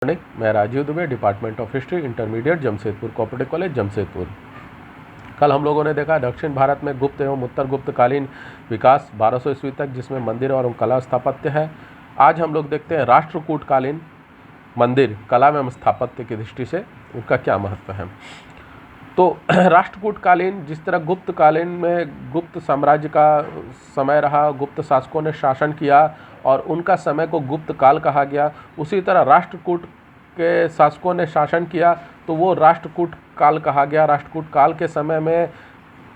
Morning, मैं Rajiv Dubey, department of history, intermediate, Jamshedpur cooperative college, Jamshedpur. कल हम लोगों ने देखा दक्षिण भारत में गुप्त एवं उत्तर गुप्तकालीन विकास 1200 ईस्वी तक, जिसमें मंदिर और कला स्थापत्य है। आज हम लोग देखते हैं राष्ट्रकूटकालीन मंदिर कला एवं स्थापत्य की दृष्टि से उनका क्या महत्व है। तो राष्ट्रकूटकालीन, जिस तरह गुप्तकालीन में गुप्त साम्राज्य का समय रहा, गुप्त शासकों ने शासन किया और उनका समय को गुप्त काल कहा गया, उसी तरह राष्ट्रकूट के शासकों ने शासन किया तो वो राष्ट्रकूट काल कहा गया। राष्ट्रकूट काल के समय में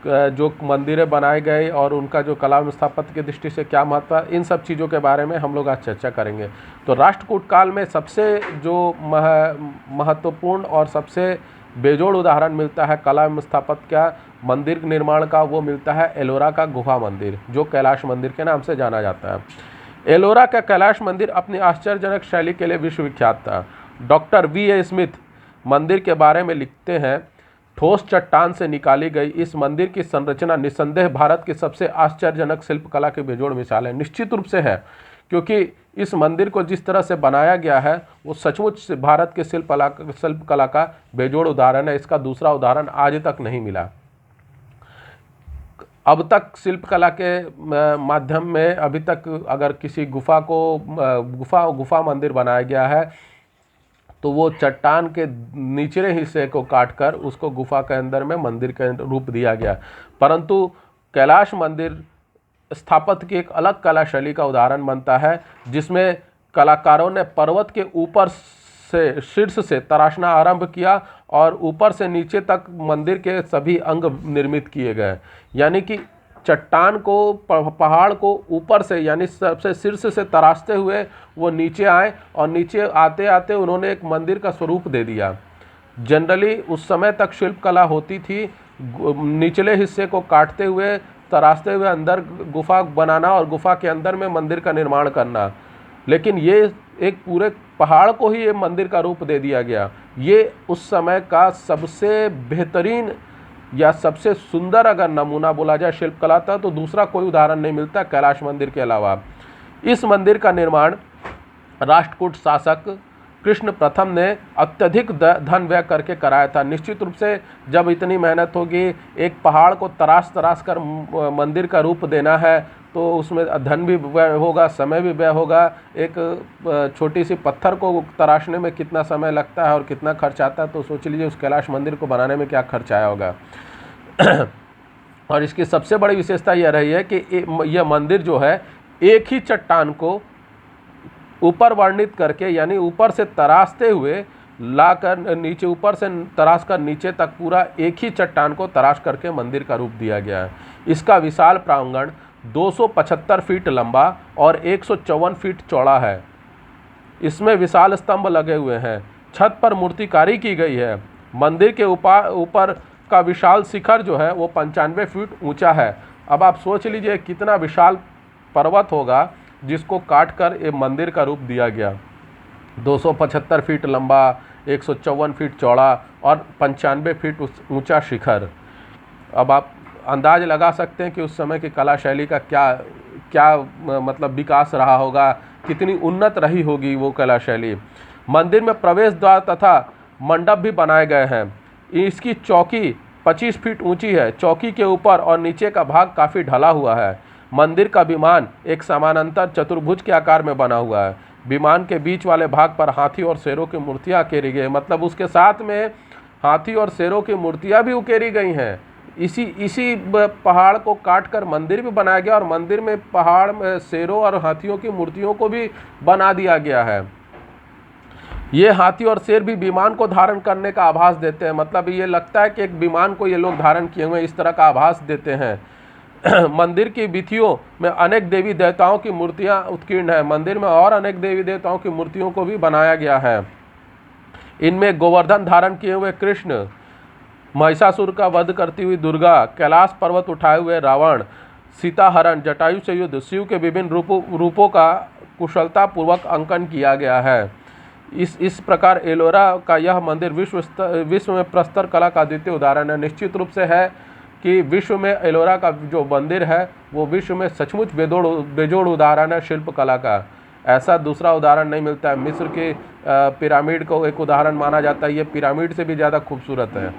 जो मंदिरें बनाए गए और उनका जो कला एवं स्थापत्य की दृष्टि से क्या महत्व है, इन सब चीज़ों के बारे में हम लोग आज चर्चा करेंगे। तो राष्ट्रकूट काल में सबसे जो महत्वपूर्ण और सबसे बेजोड़ उदाहरण मिलता है कला एवं स्थापत्य का, मंदिर निर्माण का, वो मिलता है एलोरा का गुफा मंदिर, जो कैलाश मंदिर के नाम से जाना जाता है। एलोरा का कैलाश मंदिर अपनी आश्चर्यजनक शैली के लिए विश्वविख्यात था। Doctor VA. स्मिथ मंदिर के बारे में लिखते हैं, ठोस चट्टान से निकाली गई इस मंदिर की संरचना निस्संदेह भारत की सबसे आश्चर्यजनक शिल्पकला की बेजोड़ मिसाल है। निश्चित रूप से है, क्योंकि इस मंदिर को जिस तरह से बनाया गया है वो सचमुच भारत के शिल्पकला का बेजोड़ उदाहरण है। इसका दूसरा उदाहरण आज तक नहीं मिला। अब तक शिल्पकला के माध्यम में अभी तक अगर किसी गुफा को गुफा मंदिर बनाया गया है तो वो चट्टान के निचले हिस्से को काटकर उसको गुफा के अंदर में मंदिर के रूप दिया गया। परंतु कैलाश मंदिर स्थापत्य की एक अलग कला शैली का उदाहरण बनता है, जिसमें कलाकारों ने पर्वत के ऊपर से शीर्ष से तराशना आरंभ किया और ऊपर से नीचे तक मंदिर के सभी अंग निर्मित किए गए। यानी कि चट्टान को, पहाड़ को ऊपर से यानी सबसे शीर्ष से तराशते हुए वो नीचे आए और नीचे आते आते उन्होंने एक मंदिर का स्वरूप दे दिया। जनरली उस समय तक शिल्पकला होती थी निचले हिस्से को काटते हुए, तराशते हुए अंदर गुफा बनाना और गुफा के अंदर में मंदिर का निर्माण करना, लेकिन ये एक पूरे पहाड़ को ही ये मंदिर का रूप दे दिया गया। ये उस समय का सबसे बेहतरीन या सबसे सुंदर अगर नमूना बोला जाए शिल्पकला का, तो दूसरा कोई उदाहरण नहीं मिलता कैलाश मंदिर के अलावा। इस मंदिर का निर्माण राष्ट्रकूट शासक कृष्ण प्रथम ने अत्यधिक धन व्यय करके कराया था। निश्चित रूप से जब इतनी मेहनत होगी, एक पहाड़ को तराश कर मंदिर का रूप देना है, तो उसमें धन भी व्यय होगा, समय भी व्यय होगा। एक छोटी सी पत्थर को तराशने में कितना समय लगता है और कितना खर्च आता है, तो सोच लीजिए उस कैलाश मंदिर को बनाने में क्या खर्च आया होगा। और इसकी सबसे बड़ी विशेषता यह रही है कि यह मंदिर जो है एक ही चट्टान को ऊपर वर्णित करके, यानी ऊपर से तराशते हुए लाकर नीचे, ऊपर से तराश कर नीचे तक पूरा एक ही चट्टान को तराश करके मंदिर का रूप दिया गया है। इसका विशाल प्रांगण 275 फीट लंबा और 154 फीट चौड़ा है। इसमें विशाल स्तंभ लगे हुए हैं। छत पर मूर्तिकारी की गई है। मंदिर के ऊपर का विशाल शिखर जो है वो 95 फीट ऊंचा है। अब आप सोच लीजिए कितना विशाल पर्वत होगा जिसको काटकर ये मंदिर का रूप दिया गया। 275 फीट लंबा, 154 फीट चौड़ा और 95 फीट ऊंचा शिखर। अब आप अंदाज लगा सकते हैं कि उस समय की कला शैली का क्या मतलब विकास रहा होगा, कितनी उन्नत रही होगी वो कला शैली। मंदिर में प्रवेश द्वार तथा मंडप भी बनाए गए हैं। इसकी चौकी 25 फीट ऊंची है। चौकी के ऊपर और नीचे का भाग काफ़ी ढला हुआ है। मंदिर का विमान एक समानांतर चतुर्भुज के आकार में बना हुआ है। विमान के बीच वाले भाग पर हाथी और शेरों की मूर्तियाँ उकेरी गई, मतलब उसके साथ में हाथी और शेरों की मूर्तियाँ भी उकेरी गई हैं। इसी पहाड़ को काटकर मंदिर भी बनाया गया और मंदिर में पहाड़ में शेरों और हाथियों की मूर्तियों को भी बना दिया गया है। ये हाथी और शेर भी विमान को धारण करने का आभास देते हैं, मतलब ये लगता है कि एक विमान को ये लोग धारण किए हुए, इस तरह का आभास देते हैं। मंदिर की भित्तियों में अनेक देवी देवताओं की मूर्तियां उत्कीर्ण हैं। मंदिर में और अनेक देवी देवताओं की मूर्तियों को भी बनाया गया है। इनमें गोवर्धन धारण किए हुए कृष्ण, महिषासुर का वध करती हुई दुर्गा, कैलाश पर्वत उठाए हुए रावण, सीता हरण, जटायु से युद्ध, शिव के विभिन्न रूपों का कुशलता पूर्वक अंकन किया गया है। इस प्रकार एलोरा का यह मंदिर विश्व में प्रस्तर कला का द्वितीय उदाहरण है। निश्चित रूप से है कि विश्व में एलोरा का जो मंदिर है वो विश्व में सचमुच बेजोड़ उदाहरण है शिल्पकला का। ऐसा दूसरा उदाहरण नहीं मिलता है। मिस्र के पिरामिड को एक उदाहरण माना जाता है, ये पिरामिड से भी ज़्यादा खूबसूरत है।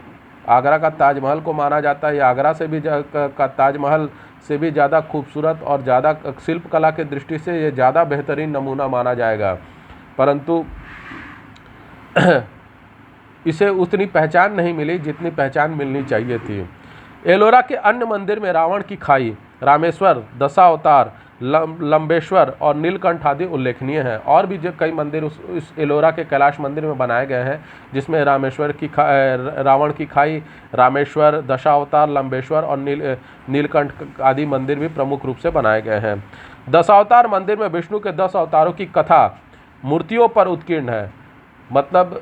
आगरा का ताजमहल को माना जाता है, ये आगरा से भी का ताजमहल से भी ज़्यादा खूबसूरत और ज़्यादा शिल्पकला की दृष्टि से ये ज़्यादा बेहतरीन नमूना माना जाएगा, परंतु इसे उतनी पहचान नहीं मिली जितनी पहचान मिलनी चाहिए थी। एलोरा के अन्य मंदिर में रावण की खाई, रामेश्वर, दशावतार, लंबेश्वर और नीलकंठ आदि उल्लेखनीय हैं। और भी जो कई मंदिर उस एलोरा के कैलाश मंदिर में बनाए गए हैं, जिसमें रावण की खाई, रामेश्वर, दशावतार, लंबेश्वर और नीलकंठ आदि मंदिर भी प्रमुख रूप से बनाए गए हैं। दशावतार मंदिर में विष्णु के 10 अवतारों की कथा मूर्तियों पर उत्कीर्ण है। मतलब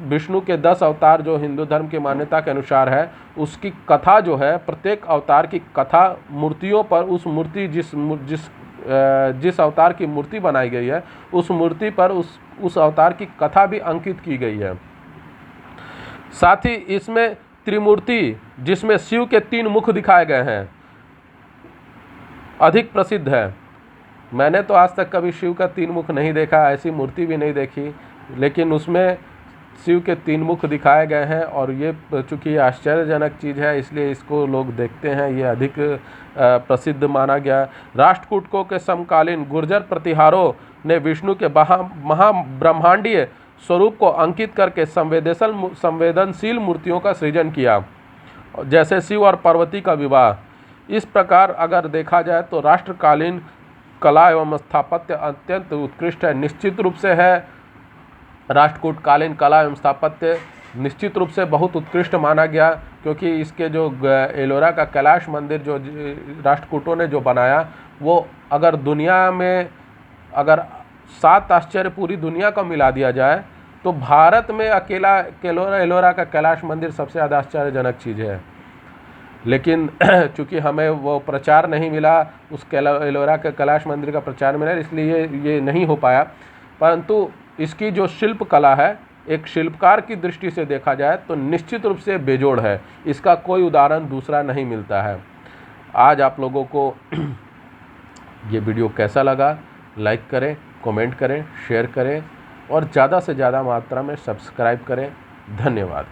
विष्णु के 10 अवतार जो हिंदू धर्म की मान्यता के अनुसार है, उसकी कथा जो है, प्रत्येक अवतार की कथा मूर्तियों पर, उस मूर्ति जिस अवतार की मूर्ति बनाई गई है, उस मूर्ति पर उस अवतार की कथा भी अंकित की गई है। साथ ही इसमें त्रिमूर्ति, जिसमें शिव के 3 मुख दिखाए गए हैं, अधिक प्रसिद्ध है। मैंने तो आज तक कभी शिव का 3 मुख नहीं देखा, ऐसी मूर्ति भी नहीं देखी, लेकिन उसमें शिव के 3 मुख दिखाए गए हैं। और ये चूँकि आश्चर्यजनक चीज़ है, इसलिए इसको लोग देखते हैं, ये अधिक प्रसिद्ध माना गया। राष्ट्रकूटों के समकालीन गुर्जर प्रतिहारों ने विष्णु के महाब्रह्मांडीय स्वरूप को अंकित करके संवेदनशील मूर्तियों का सृजन किया, जैसे शिव और पार्वती का विवाह। इस प्रकार अगर देखा जाए तो राष्ट्रकालीन कला एवं स्थापत्य अत्यंत उत्कृष्ट है। निश्चित रूप से है, राष्ट्रकूटकालीन कला एवं स्थापत्य निश्चित रूप से बहुत उत्कृष्ट माना गया, क्योंकि इसके जो एलोरा का कैलाश मंदिर जो राष्ट्रकूटों ने जो बनाया, वो अगर दुनिया में अगर 7 आश्चर्य पूरी दुनिया को मिला दिया जाए, तो भारत में अकेला एलोरा का कैलाश मंदिर सबसे ज़्यादा आश्चर्यजनक चीज़ है। लेकिन चूँकि हमें वो प्रचार नहीं मिला, उस एलोरा के कैलाश मंदिर का प्रचार मिला, इसलिए ये नहीं हो पाया। परंतु इसकी जो शिल्प कला है, एक शिल्पकार की दृष्टि से देखा जाए तो निश्चित रूप से बेजोड़ है, इसका कोई उदाहरण दूसरा नहीं मिलता है। आज आप लोगों को ये वीडियो कैसा लगा, लाइक करें, कमेंट करें, शेयर करें और ज़्यादा से ज़्यादा मात्रा में सब्सक्राइब करें। धन्यवाद।